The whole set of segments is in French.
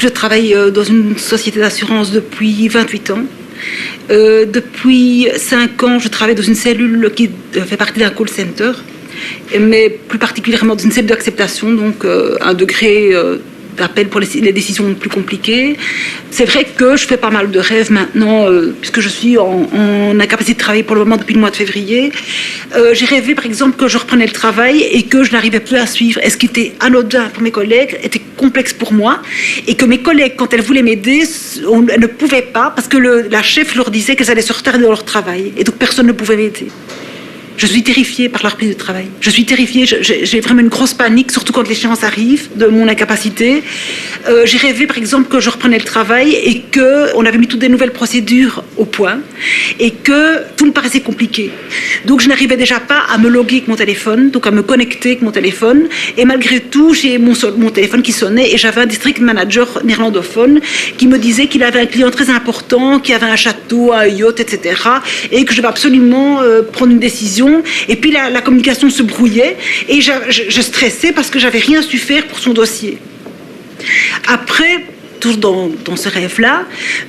Donc je travaille dans une société d'assurance depuis 28 ans. Depuis 5 ans, je travaille dans une cellule qui fait partie d'un call center, mais plus particulièrement dans une cellule d'acceptation, donc un degré d'appel pour les décisions plus compliquées. C'est vrai que je fais pas mal de rêves maintenant, puisque je suis en incapacité de travailler pour le moment depuis le mois de février. J'ai rêvé par exemple que je reprenais le travail et que je n'arrivais plus à suivre. Et ce qui était anodin pour mes collègues était complexe pour moi, et que mes collègues, quand elles voulaient m'aider, elles ne pouvaient pas parce que la chef leur disait qu'elles allaient se retarder dans leur travail, et donc personne ne pouvait m'aider. Je suis terrifiée par la reprise du travail. Je suis terrifiée, j'ai vraiment une grosse panique, surtout quand l'échéance arrive, de mon incapacité. J'ai rêvé, par exemple, que je reprenais le travail et qu'on avait mis toutes des nouvelles procédures au point et que tout me paraissait compliqué. Donc, je n'arrivais déjà pas à me loguer avec mon téléphone, donc à me connecter avec mon téléphone. Et malgré tout, j'ai mon téléphone qui sonnait et j'avais un district manager néerlandophone qui me disait qu'il avait un client très important, qui avait un château, un yacht, etc. et que je devais absolument prendre une décision. Et puis la communication se brouillait et je stressais parce que j'avais rien su faire pour son dossier. Après, toujours dans ce rêve-là,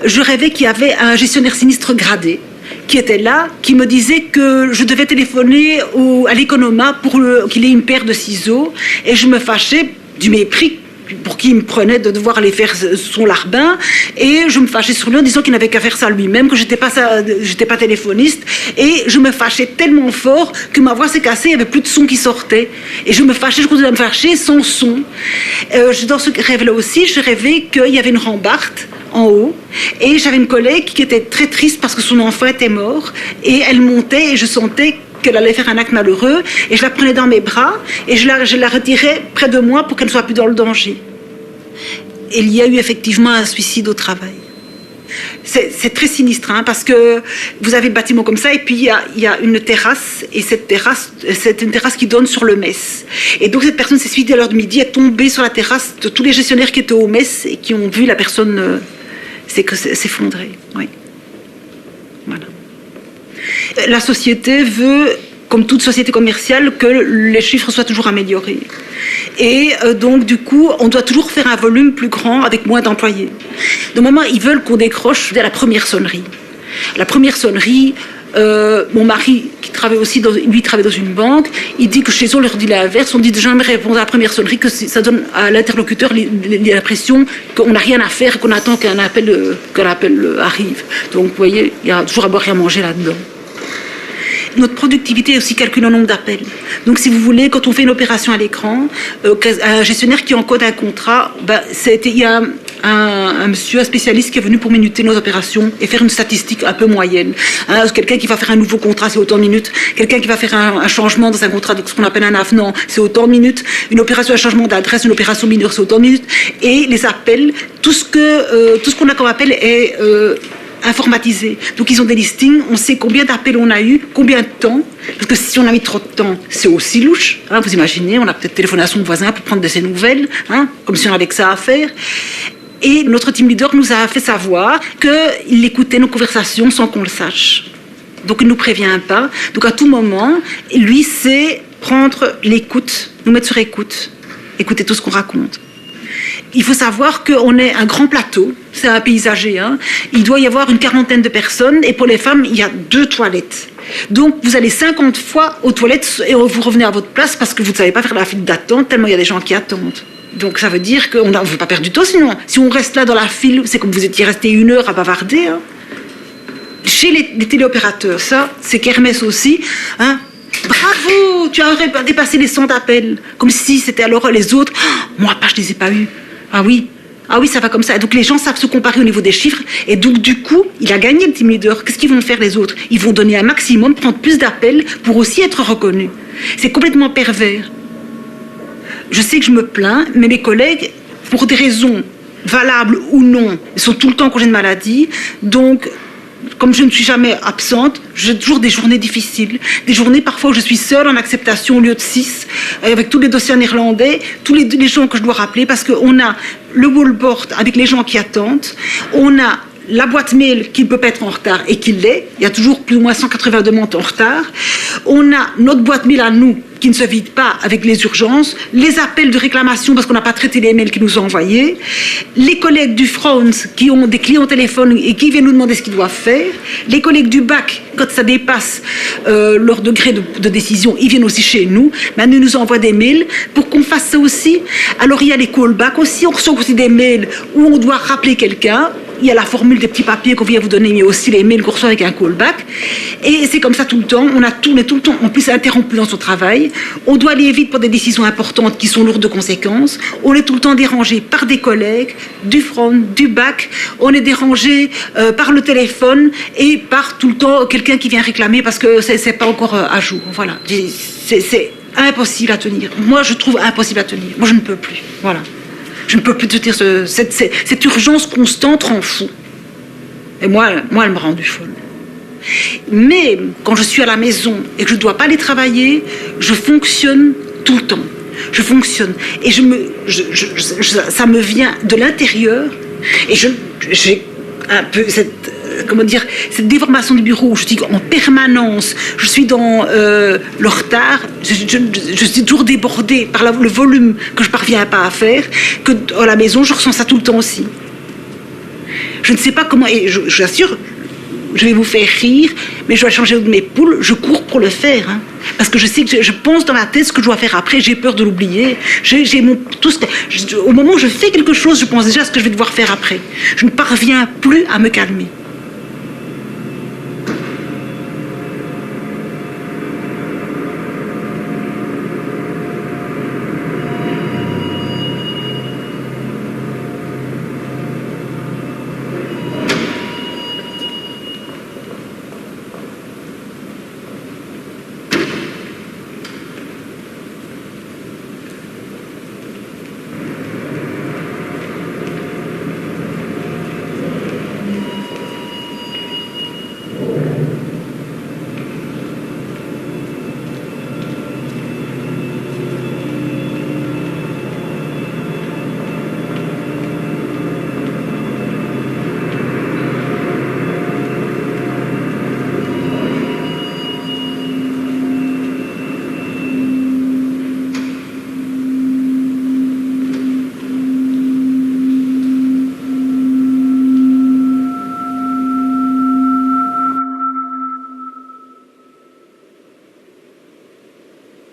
je rêvais qu'il y avait un gestionnaire sinistre gradé qui était là, qui me disait que je devais téléphoner à l'économa pour qu'il ait une paire de ciseaux, et je me fâchais du mépris pour qui il me prenait de devoir aller faire son larbin, et je me fâchais sur lui en disant qu'il n'avait qu'à faire ça lui-même, que j'étais pas téléphoniste, et je me fâchais tellement fort que ma voix s'est cassée, il n'y avait plus de son qui sortait, et je continuais à me fâcher sans son. Dans ce rêve-là aussi, je rêvais qu'il y avait une rambarde en haut, et j'avais une collègue qui était très triste parce que son enfant était mort, et elle montait et je sentais qu'elle allait faire un acte malheureux, et je la prenais dans mes bras et je la retirais près de moi pour qu'elle ne soit plus dans le danger. Et il y a eu effectivement un suicide au travail. C'est très sinistre, hein, parce que vous avez le bâtiment comme ça, et puis il y a une terrasse, et cette terrasse, c'est une terrasse qui donne sur le Metz. Et donc cette personne s'est suicidée à l'heure de midi, est tombée sur la terrasse de tous les gestionnaires qui étaient au Metz et qui ont vu la personne s'effondrer. Oui. Voilà. La société veut, comme toute société commerciale, que les chiffres soient toujours améliorés. Et donc, du coup, on doit toujours faire un volume plus grand avec moins d'employés. De moment, ils veulent qu'on décroche dès la première sonnerie. La première sonnerie, mon mari, qui travaille aussi, lui travaille dans une banque, il dit que chez eux, on leur dit l'inverse. On dit de jamais répondre à la première sonnerie, que ça donne à l'interlocuteur l'impression qu'on n'a rien à faire, qu'on attend qu'un appel arrive. Donc, vous voyez, il y a toujours à boire et à manger là-dedans. Notre productivité est aussi calculée en nombre d'appels. Donc, si vous voulez, quand on fait une opération à l'écran, un gestionnaire qui encode un contrat, il y a un monsieur, un spécialiste qui est venu pour minuter nos opérations et faire une statistique un peu moyenne. Quelqu'un qui va faire un nouveau contrat, c'est autant de minutes. Quelqu'un qui va faire un changement dans un contrat, ce qu'on appelle un avenant, c'est autant de minutes. Une opération, un changement d'adresse, une opération mineure, c'est autant de minutes. Et les appels, tout ce qu'on a comme appel est informatisé. Donc ils ont des listings, on sait combien d'appels on a eu, combien de temps, parce que si on a mis trop de temps, c'est aussi louche. Hein, vous imaginez, on a peut-être téléphoné à son voisin pour prendre de ses nouvelles, hein, comme si on avait que ça à faire. Et notre team leader nous a fait savoir qu'il écoutait nos conversations sans qu'on le sache. Donc il ne nous prévient pas. Donc à tout moment, lui sait prendre l'écoute, nous mettre sur écoute, écouter tout ce qu'on raconte. Il faut savoir qu'on est un grand plateau, c'est un paysager, hein. Il doit y avoir une 40aine de personnes, et pour les femmes, il y a 2 toilettes. Donc vous allez 50 fois aux toilettes et vous revenez à votre place parce que vous ne savez pas faire la file d'attente tellement il y a des gens qui attendent. Donc ça veut dire qu'on ne veut pas perdre du temps sinon. Si on reste là dans la file, c'est comme vous étiez resté 1 heure à bavarder. Hein. Chez les téléopérateurs, ça, c'est Kermesse aussi, hein. Bravo, tu as dépassé les 100 appels. Comme si c'était alors les autres. Oh, moi, je ne les ai pas eus. Ah oui, ça va comme ça. Donc les gens savent se comparer au niveau des chiffres. Et donc du coup, il a gagné le team leader. Qu'est-ce qu'ils vont faire les autres? Ils vont donner un maximum, prendre plus d'appels pour aussi être reconnus. C'est complètement pervers. Je sais que je me plains, mais mes collègues, pour des raisons valables ou non, ils sont tout le temps en congé de maladie. Donc, comme je ne suis jamais absente, j'ai toujours des journées difficiles. Des journées parfois où je suis seule en acceptation au lieu de 6, avec tous les dossiers en néerlandais, tous les gens que je dois rappeler, parce qu'on a le wallboard avec les gens qui attendent, on a la boîte mail qui ne peut pas être en retard et qui l'est. Il y a toujours plus ou moins 180 demandes en retard. On a notre boîte mail à nous qui ne se vide pas avec les urgences, les appels de réclamation parce qu'on n'a pas traité les mails qu'ils nous ont envoyés, les collègues du front qui ont des clients au téléphone et qui viennent nous demander ce qu'ils doivent faire, les collègues du bac, quand ça dépasse leur degré de décision, ils viennent aussi chez nous. Maintenant, ils nous envoient des mails pour qu'on fasse ça aussi. Alors, il y a les callbacks aussi. On reçoit aussi des mails où on doit rappeler quelqu'un. Il y a la formule des petits papiers qu'on vient vous donner, mais aussi les mails qu'on reçoit avec un callback. Et c'est comme ça tout le temps. On est tout le temps en plus interrompu dans son travail. On doit aller vite pour des décisions importantes qui sont lourdes de conséquences. On est tout le temps dérangé par des collègues, du front, du bac. On est dérangé par le téléphone et par tout le temps quelqu'un qui vient réclamer parce que c'est pas encore à jour. Voilà. C'est impossible à tenir. Moi, je trouve impossible à tenir. Moi, je ne peux plus. Voilà. Je ne peux plus tenir cette urgence constante rend fou. Et moi, elle me rend du folle. Mais quand je suis à la maison et que je ne dois pas aller travailler, je fonctionne tout le temps. Je fonctionne. Et ça me vient de l'intérieur. Et j'ai un peu cette déformation du bureau où je dis en permanence, je suis dans le retard, je suis toujours débordée par le volume que je ne parviens pas à faire, que à la maison, je ressens ça tout le temps aussi. Je ne sais pas comment, et je vous assure, je vais vous faire rire, mais je dois changer de mes poules, je cours pour le faire. Hein. Parce que je sais que je pense dans ma tête ce que je dois faire après, j'ai peur de l'oublier. Au moment où je fais quelque chose, je pense déjà à ce que je vais devoir faire après. Je ne parviens plus à me calmer.